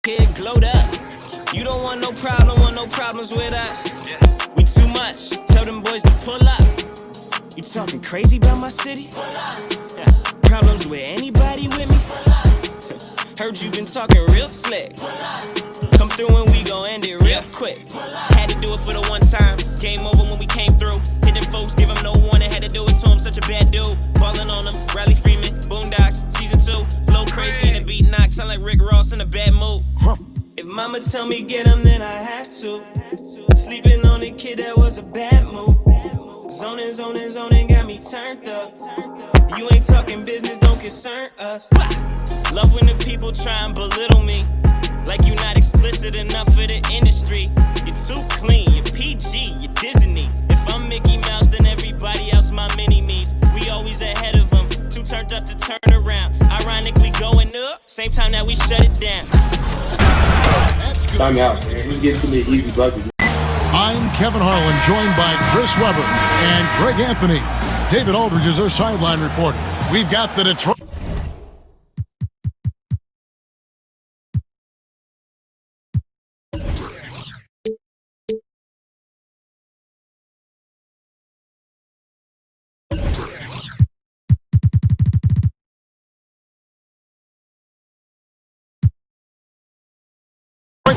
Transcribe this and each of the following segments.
Kid glowed up. You don't want no problems with us. We too much. Tell them boys to pull up. You talking crazy about my city? Problems with anybody with me? Heard you been talking real slick. Come through and we gon' end it real quick. Had to do it for the one time. Game over when we came through. Hit them folks, give them no warning. Had to do it to him, such a bad dude. Ballin' on them, Riley Freeman, Boondocks, season 2. Flow crazy in the beat knock, sound like Rick Ross in a bad mood. If mama tell me get him, then I have to. Sleeping on a kid, that was a bad move. Zoning, got me turned up. If you ain't talking business, don't concern us. Love when the people try and belittle me. Like you not explicit enough for the industry. You're too clean, you're PG, you're Disney. If I'm Mickey Mouse, then everybody else my mini-me's. We always ahead of them, too turned up to turn around. Ironically going up, same time that we shut it down. Time out, man. He gets me an easy bucket. I'm Kevin Harlan, joined by Chris Webber and Greg Anthony. David Aldridge is our sideline reporter. We've got the Detroit.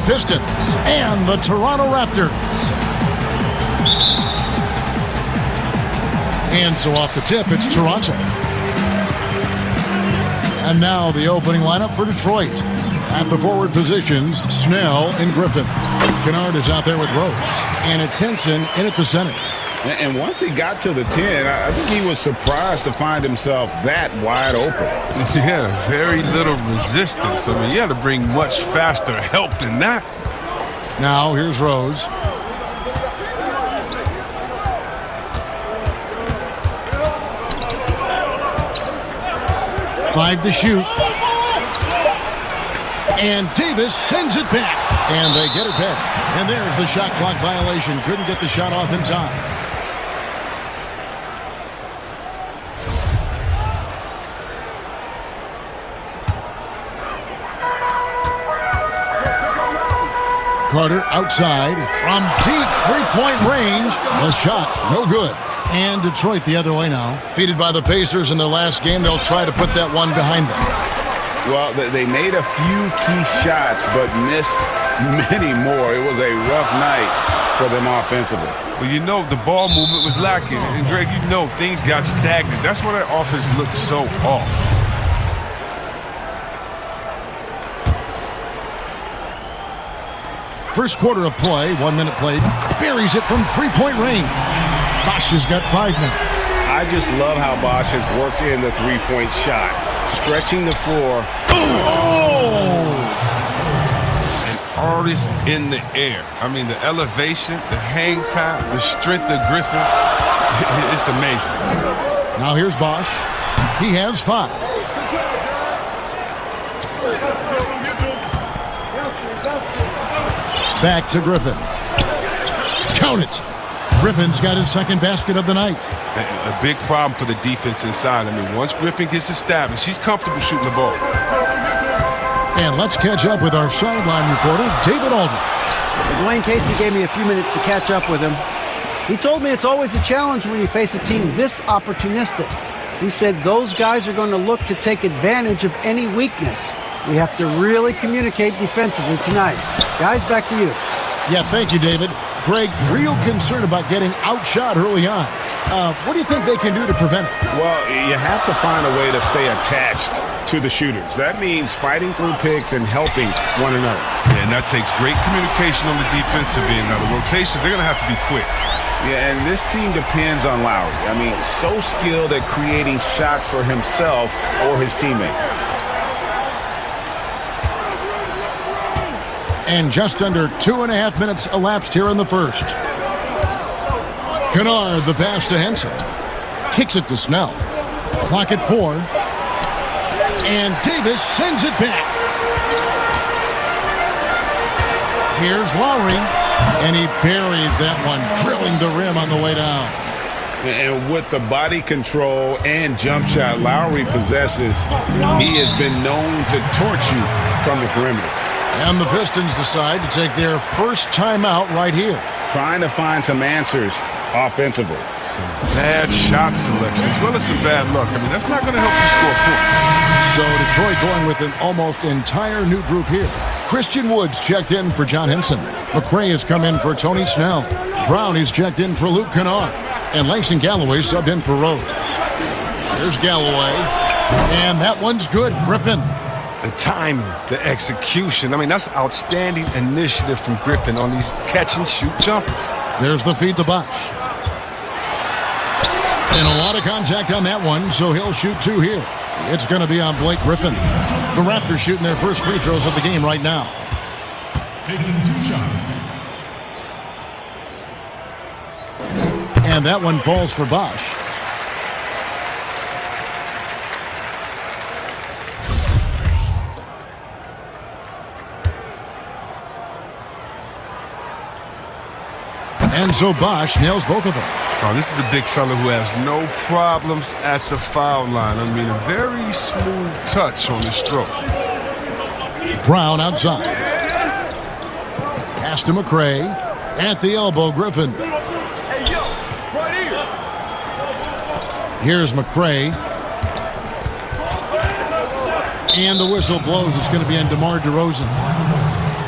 Pistons and the Toronto Raptors. And so off the tip, it's Toronto. And now the opening lineup for Detroit. At the forward positions, Snell and Griffin. Kennard is out there with Rose. And it's Henson in at the center. And once he got to the 10, I think he was surprised to find himself that wide open. Yeah, very little resistance. I mean, you had to bring much faster help than that. Now, here's Rose. Five to shoot. And Davis sends it back. And they get it back. And there's the shot clock violation. Couldn't get the shot off in time. Carter outside from deep three-point range. The shot, no good. And Detroit the other way now. Defeated by the Pacers in their last game, they'll try to put that one behind them. Well, they made a few key shots, but missed many more. It was a rough night for them offensively. Well, you know, the ball movement was lacking. And, Greg, you know, things got stagnant. That's why that offense looked so off. First quarter of play, 1 minute played. Buries it from three-point range. Bosh has got 5 minutes. I just love how Bosh has worked in the three-point shot. Stretching the floor. Oh! An artist in the air. I mean, the elevation, the hang time, the strength of Griffin. It's amazing. Now here's Bosh. He has 5. Back to Griffin. Count it. Griffin's got his second basket of the night. A big problem for the defense inside. I mean, once Griffin gets established, he's comfortable shooting the ball. And let's catch up with our sideline reporter, David Aldridge. Dwayne Casey gave me a few minutes to catch up with him. He told me it's always a challenge when you face a team this opportunistic. He said those guys are going to look to take advantage of any weakness. We have to really communicate defensively tonight. Guys, back to you. Yeah, thank you, David. Greg, real concern about getting outshot early on. What do you think they can do to prevent it? Well, you have to find a way to stay attached to the shooters. That means fighting through picks and helping one another. Yeah, and that takes great communication on the defensive end. Now, the rotations, they're going to have to be quick. Yeah, and this team depends on Lowry. I mean, so skilled at creating shots for himself or his teammates. And just under 2.5 minutes elapsed here in the first. Kennard, the pass to Henson. Kicks it to Snell. Clock at 4. And Davis sends it back. Here's Lowry. And he buries that one, drilling the rim on the way down. And with the body control and jump shot Lowry possesses, he has been known to torch you from the perimeter. And the Pistons decide to take their first timeout right here. Trying to find some answers offensively. Some bad shot selection as well as some bad luck. I mean, that's not going to help you score points. So Detroit going with an almost entire new group here. Christian Woods checked in for John Henson. McRae has come in for Tony Snell. Brown is checked in for Luke Kennard. And Langston Galloway subbed in for Rose. There's Galloway. And that one's good. Griffin. The timing, the execution. I mean, that's outstanding initiative from Griffin on these catch-and-shoot jumpers. There's the feed to Bosch. And a lot of contact on that one, so he'll shoot 2 here. It's going to be on Blake Griffin. The Raptors shooting their first free throws of the game right now. Taking 2 shots. And that one falls for Bosch. And so Bosch nails both of them. Oh, this is a big fella who has no problems at the foul line. I mean, a very smooth touch on his stroke. Brown outside. Pass to McRae. At the elbow, Griffin. Hey, yo, right here. Here's McRae. And the whistle blows. It's going to be on DeMar DeRozan.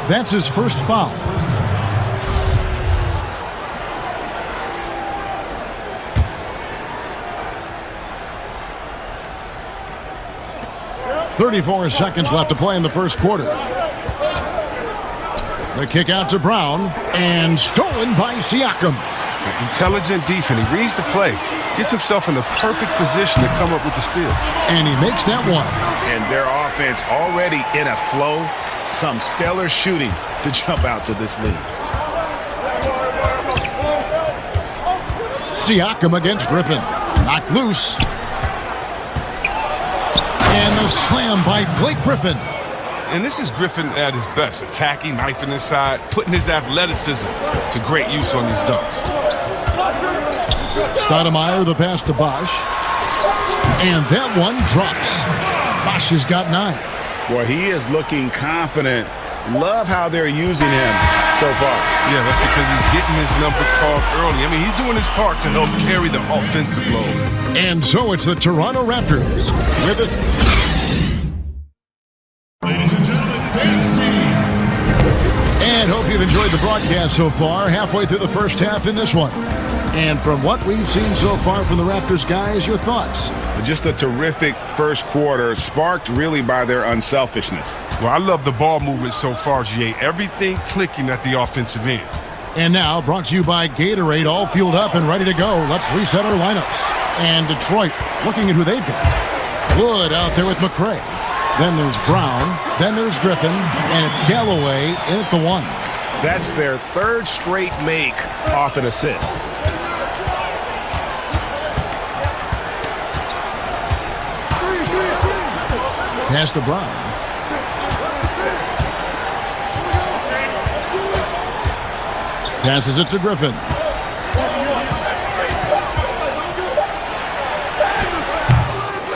That's his first foul. .34 seconds left to play in the first quarter. The kick out to Brown, and stolen by Siakam. Intelligent defense. He reads the play, gets himself in the perfect position to come up with the steal. And he makes that one. And their offense already in a flow. Some stellar shooting to jump out to this lead. Siakam against Griffin. Knocked loose. And the slam by Blake Griffin. And this is Griffin at his best, attacking, knifing inside, putting his athleticism to great use on these dunks. Stoudemire, the pass to Bosch. And that one drops. Bosch has got 9. Boy, he is looking confident. Love how they're using him so far. Yeah, that's because he's getting his number called early. I mean, he's doing his part to help carry the offensive load. And so it's the Toronto Raptors with it. Ladies and gentlemen, dance team. And hope you've enjoyed the broadcast so far. Halfway through the first half in this one. And from what we've seen so far from the Raptors, guys, your thoughts? Just a terrific first quarter, sparked really by their unselfishness. Well, I love the ball movement so far, GA. Everything clicking at the offensive end. And now, brought to you by Gatorade, all fueled up and ready to go. Let's reset our lineups. And Detroit, looking at who they've got. Wood out there with McRae. Then there's Brown. Then there's Griffin. And it's Galloway in at the 1. That's their 3rd straight make off an assist. Pass to Brown. Passes it to Griffin.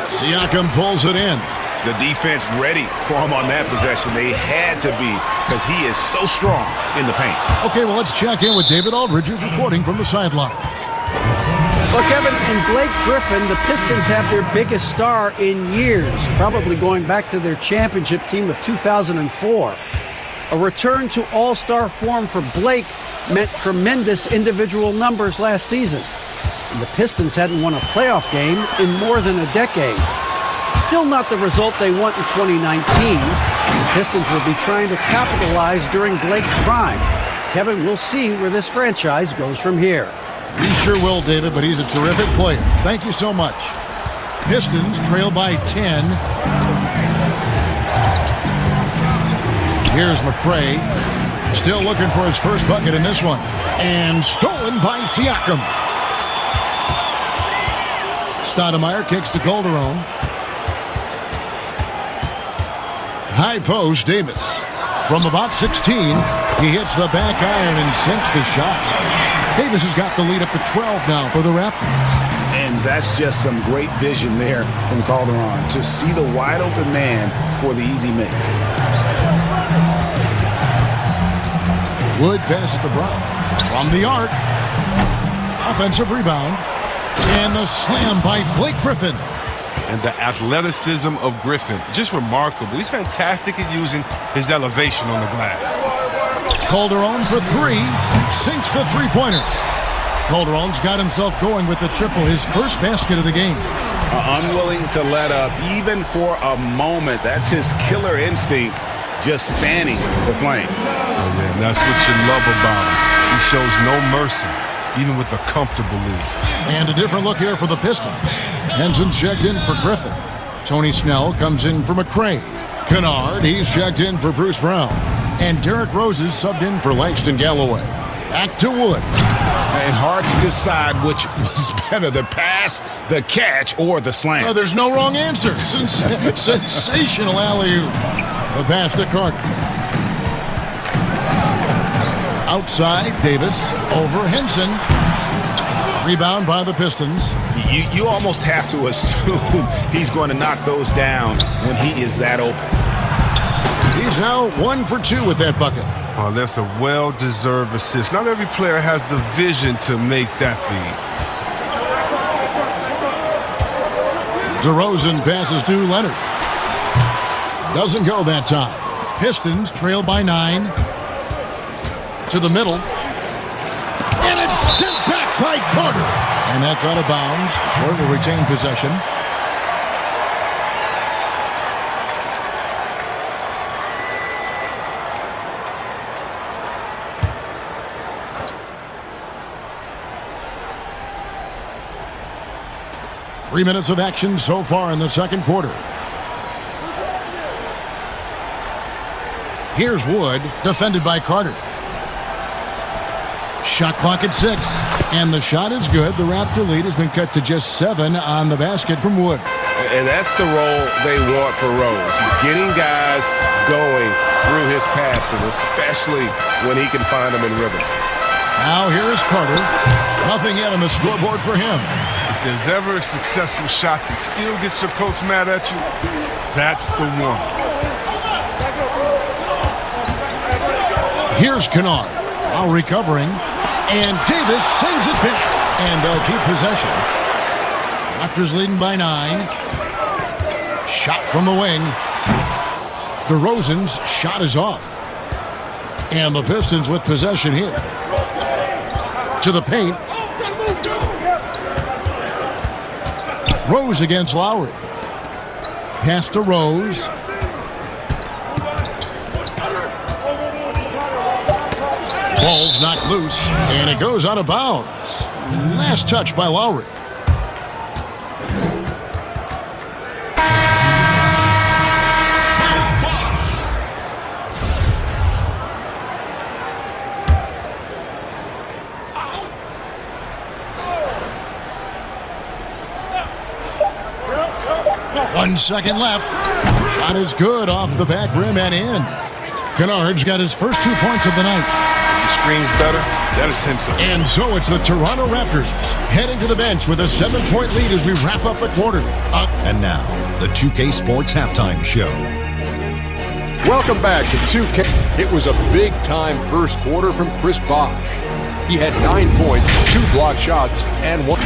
Siakam pulls it in. The defense ready for him on that possession. They had to be because he is so strong in the paint. Okay, well, let's check in with David Aldridge, who's reporting from the sideline. Well, Kevin, in Blake Griffin, the Pistons have their biggest star in years, probably going back to their championship team of 2004. A return to all-star form for Blake meant tremendous individual numbers last season. And the Pistons hadn't won a playoff game in more than a decade. Still not the result they want in 2019. The Pistons will be trying to capitalize during Blake's prime. Kevin, we'll see where this franchise goes from here. He sure will, David, but he's a terrific player. Thank you so much. Pistons trail by 10. Here's McRae. Still looking for his first bucket in this one. And stolen by Siakam. Stoudemire kicks to Calderon. High post, Davis. From about 16, he hits the back iron and sinks the shot. Davis has got the lead up to 12 now for the Raptors. And that's just some great vision there from Calderon to see the wide open man for the easy make. pass to Brown. From the arc. Offensive rebound. And the slam by Blake Griffin. And the athleticism of Griffin, just remarkable. He's fantastic at using his elevation on the glass. Calderon for three. Sinks the three-pointer. Calderon's got himself going with the triple, his first basket of the game. Unwilling to let up even for a moment. That's his killer instinct, just fanning the flame. Oh, yeah, and that's what you love about him. He shows no mercy, even with a comfortable lead. And a different look here for the Pistons. Henson's checked in for Griffin. Tony Snell comes in for McCray. Kennard, he's checked in for Bruce Brown. And Derrick Rose is subbed in for Langston Galloway. Back to Wood. And hard to decide which was better, the pass, the catch, or the slam. Oh, there's no wrong answer. Sensational alley-oop. The pass to Carter. Outside, Davis. Over Henson. Rebound by the Pistons. You almost have to assume he's going to knock those down when he is that open. He's now 1 for 2 with that bucket. Oh, that's a well-deserved assist. Not every player has the vision to make that feed. DeRozan passes to Leonard. Doesn't go that time. Pistons trail by 9. To the middle. And it's sent back by Carter. And that's out of bounds. Detroit will retain possession. Three minutes of action so far in the second quarter. Here's Wood, defended by Carter. Shot clock at 6. And the shot is good. The Raptor lead has been cut to just 7 on the basket from Wood. And that's the role they want for Rose. Getting guys going through his passing, especially when he can find them in rhythm. Now here is Carter. Nothing yet on the scoreboard for him. If there's ever a successful shot that still gets your coach mad at you, that's the one. Here's Kennard. While recovering. And Davis sends it back. And they'll keep possession. Raptors leading by 9. Shot from the wing. DeRozan's shot is off. And the Pistons with possession here. To the paint. Rose against Lowry. Pass to Rose. Ball's knocked loose, and it goes out of bounds. Last touch by Lowry. One second left. Shot is good off the back rim and in. Kennard's got his first 2 points of the night. He screams better, that attempts it. And so it's the Toronto Raptors heading to the bench with a 7-point lead as we wrap up the quarter. And now, the 2K Sports Halftime Show. Welcome back to 2K. It was a big-time first quarter from Chris Bosh. He had 9 points, 2 blocked shots, and 1.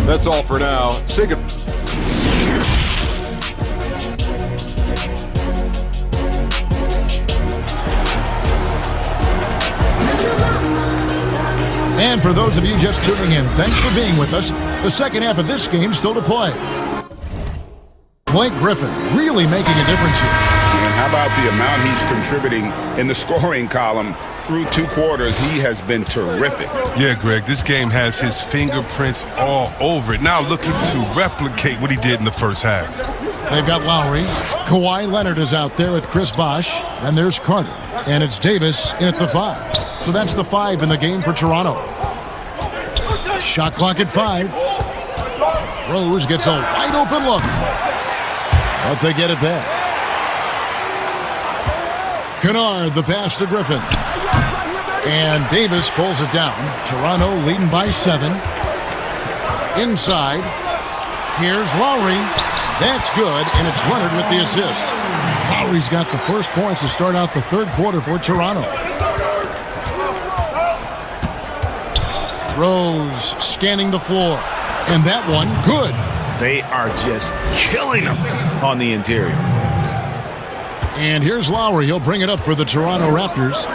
That's all for now. Say goodbye. And for those of you just tuning in, thanks for being with us. The second half of this game still to play. Blake Griffin really making a difference here. And how about the amount he's contributing in the scoring column through 2 quarters? He has been terrific. Yeah, Greg, this game has his fingerprints all over it. Now looking to replicate what he did in the first half. They've got Lowry. Kawhi Leonard is out there with Chris Bosh. And there's Carter. And it's Davis in at the 5. So that's the 5 in the game for Toronto. Shot clock at 5. Rose gets a wide open look. But they get it back. Kennard, the pass to Griffin. And Davis pulls it down. Toronto leading by 7. Inside. Here's Lowry. That's good, and it's Leonard with the assist. Lowry Lowry's got the first points to start out the third quarter for Toronto. Rose scanning the floor. And that one, good. They are just killing them on the interior. And here's Lowry. He'll bring it up for the Toronto Raptors.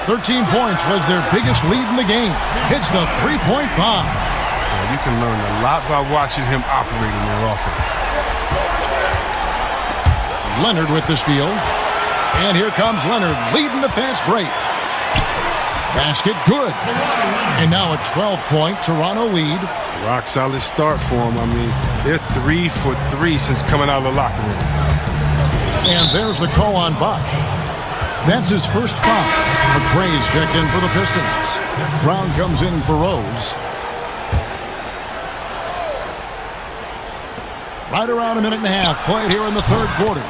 13 points was their biggest lead in the game. Hits the three-point bomb. Yeah, you can learn a lot by watching him operate in their offense. Leonard with the steal. And here comes Leonard leading the fast break. Basket good. And now a 12-point Toronto lead. Rock solid start for him. I mean, they're 3 for 3 since coming out of the locker room. And there's the call on Bosch. That's his first foul. McRae's checked in for the Pistons. Brown comes in for Rose. Right around a minute and a half played here in the third quarter.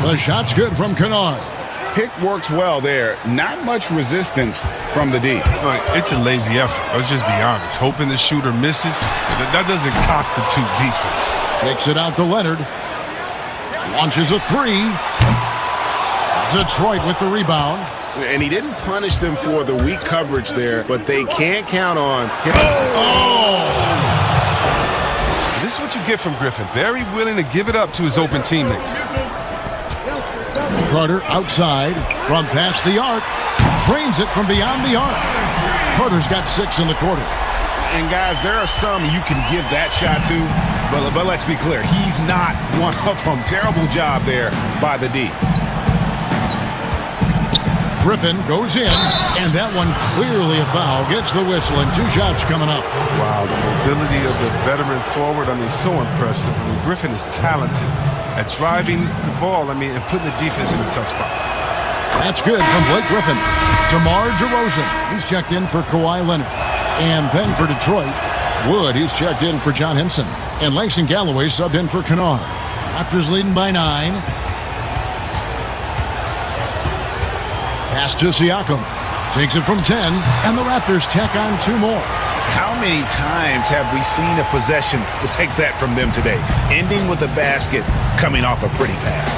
The shot's good from Kennard. Pick works well there. Not much resistance from the D. It's a lazy effort. Let's just be honest. Hoping the shooter misses, that doesn't constitute defense. Takes it out to Leonard. Launches a three. Detroit with the rebound. And he didn't punish them for the weak coverage there, but they can't count on him. This is what you get from Griffin. Very willing to give it up to his open teammates. Carter outside from past the arc. Drains it from beyond the arc. Carter's got 6 in the quarter. And guys, there are some you can give that shot to, but let's be clear, he's not one of them. Terrible job there by the D. Griffin goes in, and that one clearly a foul. Gets the whistle, and 2 shots coming up. Wow, the mobility of the veteran forward, so impressive. Griffin is talented at driving the ball, and putting the defense in a tough spot. That's good from Blake Griffin. DeMar DeRozan, he's checked in for Kawhi Leonard. And then for Detroit, Wood, he's checked in for John Henson. And Langston Galloway subbed in for Kennard. Raptors leading by 9. Pass to Siakam. Takes it from 10, and the Raptors tack on 2 more. How many times have we seen a possession like that from them today? Ending with a basket, coming off a pretty pass.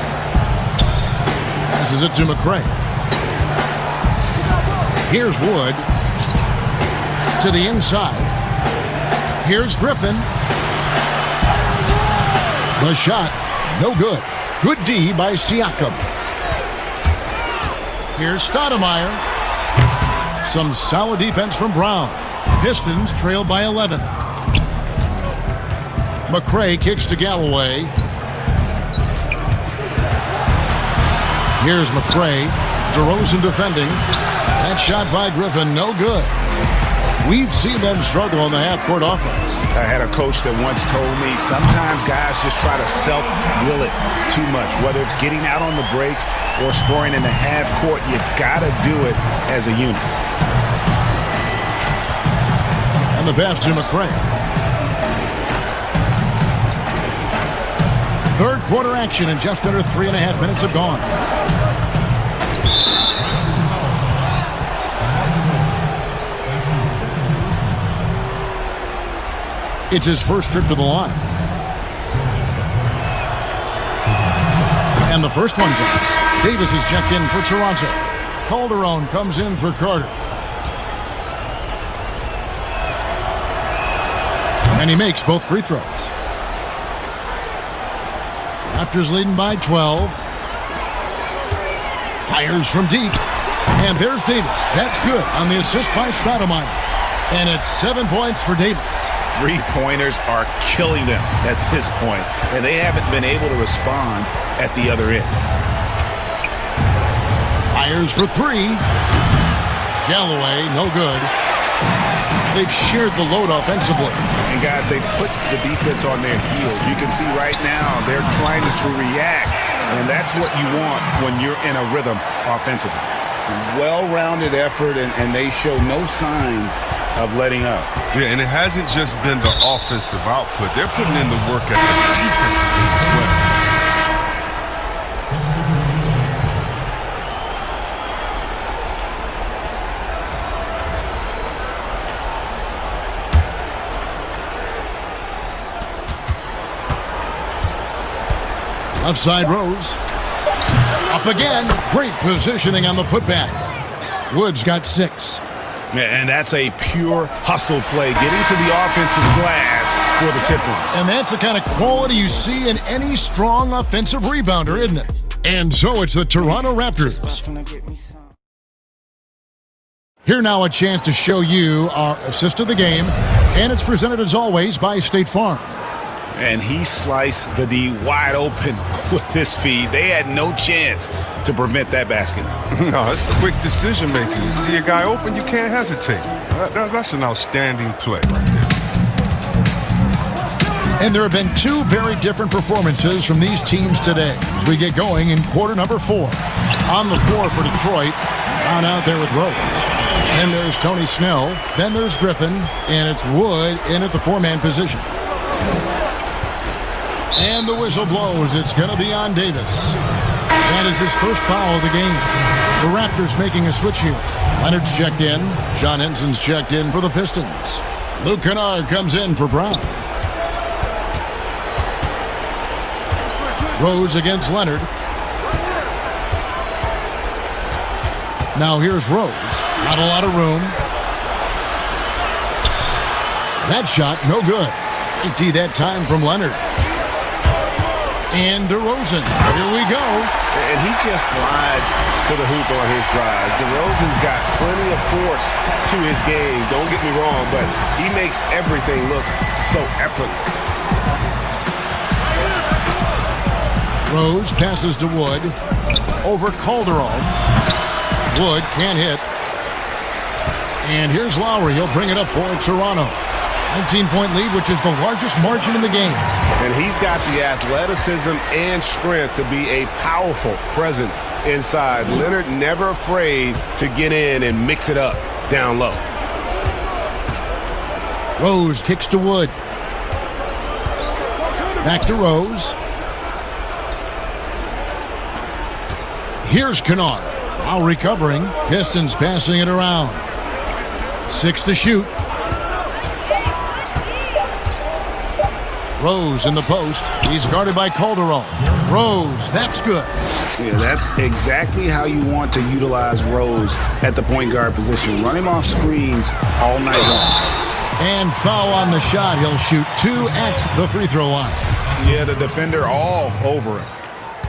Passes it to McRae. Here's Wood. To the inside. Here's Griffin. The shot, no good. Good D by Siakam. Here's Stoudemire. Some solid defense from Brown. Pistons trail by 11. McRae kicks to Galloway. Here's McRae. DeRozan defending. That shot by Griffin, no good. We've seen them struggle on the half-court offense. I had a coach that once told me sometimes guys just try to self-will it too much. Whether it's getting out on the break or scoring in the half-court, you've got to do it as a unit. And the pass to McRae. Third quarter action, and just under 3.5 minutes have gone. It's his first trip to the line. And the first one drops. Davis is checked in for Toronto. Calderon comes in for Carter. And he makes both free throws. Raptors leading by 12. Fires from deep. And there's Davis. That's good on the assist by Stoudemire. And it's 7 points for Davis. Three-pointers are killing them at this point, and they haven't been able to respond at the other end. Fires for 3. Galloway, no good. They've shared the load offensively. And guys, they put the defense on their heels. You can see right now they're trying to react, and that's what you want when you're in a rhythm offensively. Well-rounded effort, and they show no signs of letting up. Yeah, and it hasn't just been the offensive output. They're putting in the work at the defensive end as well. Left side Rose. Up again. Great positioning on the putback. Wood's got 6. And that's a pure hustle play, getting to the offensive glass for the tip run. And that's the kind of quality you see in any strong offensive rebounder, isn't it? And so it's the Toronto Raptors. Here now a chance to show you our assist of the game, and it's presented as always by State Farm. And he sliced the D wide open with this feed. They had no chance to prevent that basket. No, it's quick decision making. You see a guy open, you can't hesitate. That's an outstanding play right there. And there have been 2 very different performances from these teams today as we get going in quarter number 4. On the floor for Detroit, on out there with Rose. Then there's Tony Snell. Then there's Griffin. And it's Wood in at the 4-man position. And the whistle blows. It's going to be on Davis. That is his first foul of the game. The Raptors making a switch here. Leonard's checked in. John Henson's checked in for the Pistons. Luke Kennard comes in for Brown. Rose against Leonard. Now here's Rose. Not a lot of room. That shot, no good. 80 that time from Leonard. And DeRozan. Here we go. And he just glides to the hoop on his drives. DeRozan's got plenty of force to his game. Don't get me wrong, but he makes everything look so effortless. Rose passes to Wood. Over Calderon. Wood can't hit. And here's Lowry. He'll bring it up for Toronto. 19-point lead, which is the largest margin in the game. And he's got the athleticism and strength to be a powerful presence inside. Leonard never afraid to get in and mix it up down low. Rose kicks to Wood. Back to Rose. Here's Kennard. While recovering, Pistons passing it around. 6 to shoot. Rose in the post. He's guarded by Calderon. Rose, that's good. Yeah, that's exactly how you want to utilize Rose at the point guard position. Run him off screens all night long. And foul on the shot. He'll shoot 2 at the free throw line. Yeah, the defender all over him.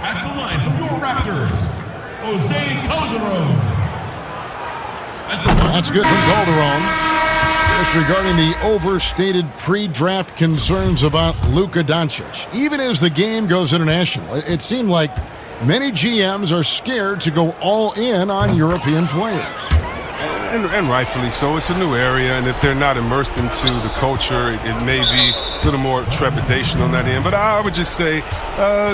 At the line for your Raptors, Jose Calderon. That's good from Calderon. Just regarding the overstated pre-draft concerns about Luka Doncic. Even as the game goes international, it seemed like many GMs are scared to go all in on European players. And rightfully so. It's a new area, and if they're not immersed into the culture, it may be a little more trepidation on that end. But I would just say,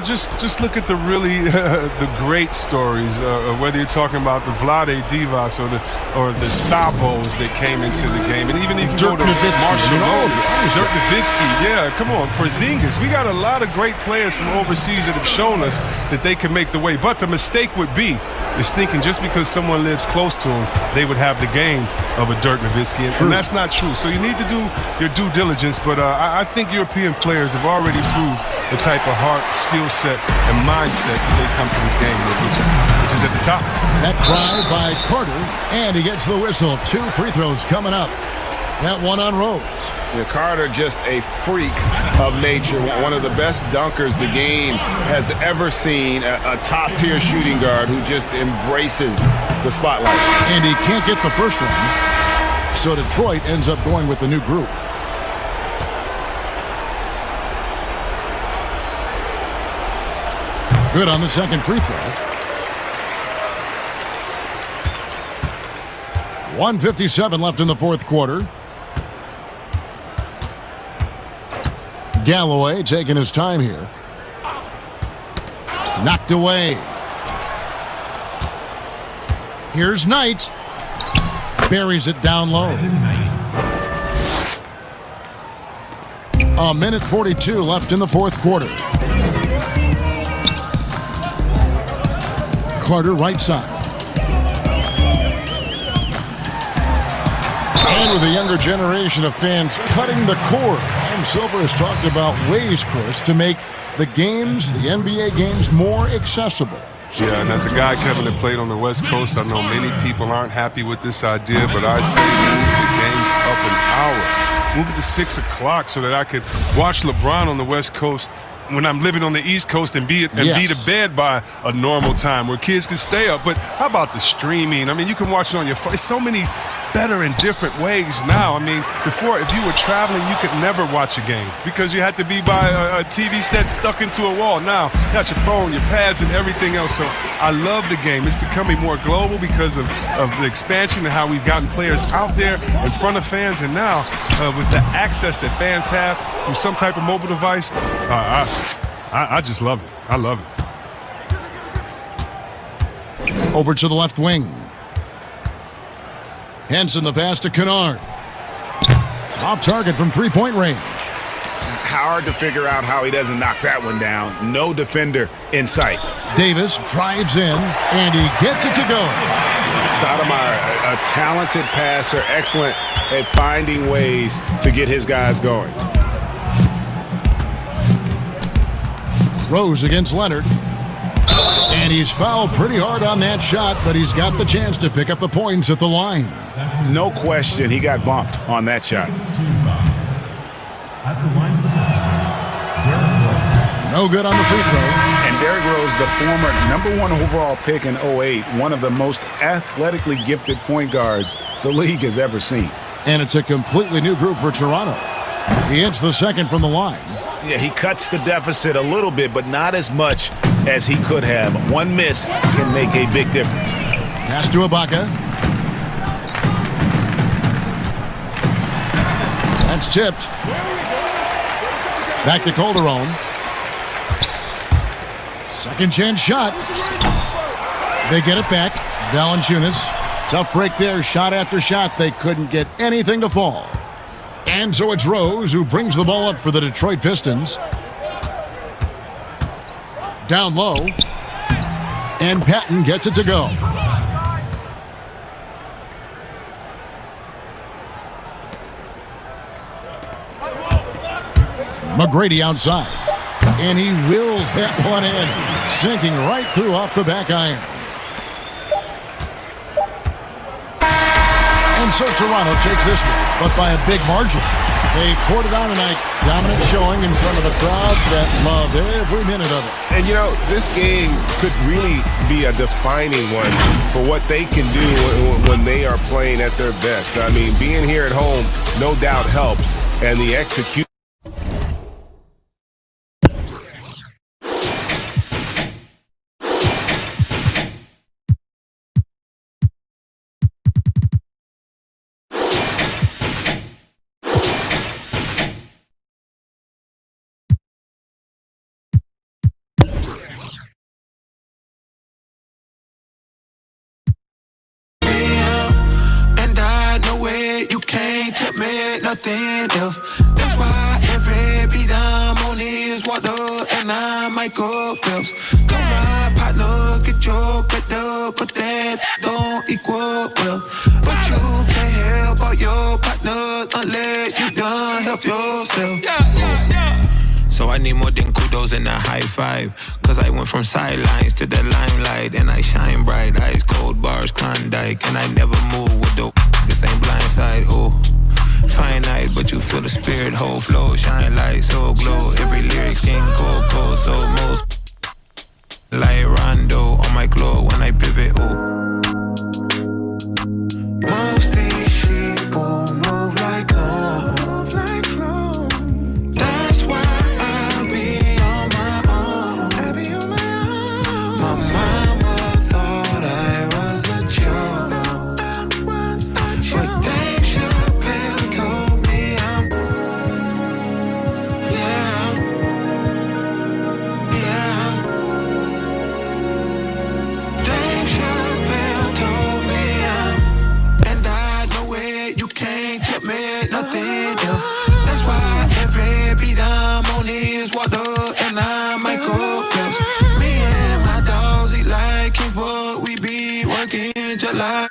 just look at the really the great stories. Whether you're talking about the Vlade Divas or the Sabos that came into the game, and even if you go to Marshall Moses, Dirk Nowitzki, yeah, come on, Porzingis. We got a lot of great players from overseas that have shown us that they can make the way. But the mistake would be is thinking just because someone lives close to them, they would have the game of a Dirk Nowitzki, and that's not true. So you need to do your due diligence, but I think European players have already proved the type of heart, skill set, and mindset that they come to this game with, which is at the top. That drive by Carter, and he gets the whistle. 2 free throws coming up. That one on Rose. Yeah, Carter, just a freak of nature. One of the best dunkers the game has ever seen. A top-tier shooting guard who just embraces the spotlight. And he can't get the first one. So Detroit ends up going with the new group. Good on the second free throw. 1:57 left in the fourth quarter. Galloway taking his time here. Knocked away. Here's Knight. Buries it down low. A minute 42 left in the fourth quarter. Carter right side. And with a younger generation of fans cutting the cord, Adam Silver has talked about ways, Chris, to make the games, the NBA games, more accessible. Yeah, and as a guy, Kevin, that played on the West Coast, I know many people aren't happy with this idea, but I say move the games up an hour. Move it to 6 o'clock so that I could watch LeBron on the West Coast when I'm living on the East Coast and be to bed by a normal time where kids can stay up. But how about the streaming? I mean, you can watch it on your phone. It's so many better and different ways now. I mean, before, if you were traveling, you could never watch a game because you had to be by a TV set stuck into a wall. Now, you got your phone, your pads, and everything else. So I love the game. It's becoming more global because of the expansion and how we've gotten players out there in front of fans. And now, with the access that fans have through some type of mobile device, I just love it. I love it. Over to the left wing. Henson the pass to Kennard. Off target from three-point range. Hard to figure out how he doesn't knock that one down. No defender in sight. Davis drives in, and he gets it to go. Stoudemire, a talented passer, excellent at finding ways to get his guys going. Rose against Leonard. And he's fouled pretty hard on that shot, but he's got the chance to pick up the points at the line. No question he got bumped on that shot. At the line for the Pistons, Derrick Rose. No good on the free throw. And Derrick Rose, the former #1 overall pick in 2008, one of the most athletically gifted point guards the league has ever seen. And it's a completely new group for Toronto. He hits the second from the line. Yeah, he cuts the deficit a little bit, but not as much as he could have. One miss can make a big difference. Pass to Ibaka. That's tipped. Back to Calderon. Second chance shot. They get it back. Valanciunas. Tough break there. Shot after shot. They couldn't get anything to fall. And so it's Rose who brings the ball up for the Detroit Pistons. Down low. And Patton gets it to go. McGrady outside. And he wills that one in. Sinking right through off the back iron. And so Toronto takes this one, but by a big margin. They poured it on tonight. Dominant showing in front of a crowd that loved every minute of it. And, you know, this game could really be a defining one for what they can do when they are playing at their best. I mean, being here at home, no doubt helps. And the execution. Nothing else. That's why every beat I'm on is water and I'm Michael Phelps. Told my partner, get your bread up, but that don't equal well. But you can't help all your partners unless you done help yourself. So I need more than kudos and a high five. Cause I went from sidelines to the limelight. And I shine bright, ice cold bars, Klondike. And I never move with the this ain't blindside, ooh. Finite, but you feel the spirit, whole flow, shine light, so glow. Every lyric skin cold, so most like Rondo on my glow when I pivot, ooh. Most these sheeple move like clones. That's why I be on my own. My mama thought I was a joke. But Dave Chappelle told me I'm Dave Chappelle told me and I know it, you can't tell me nothing else. That's why every beat I'm on is water and I'm Michael Phelps. Me and my dogs eat like King, but we be working just like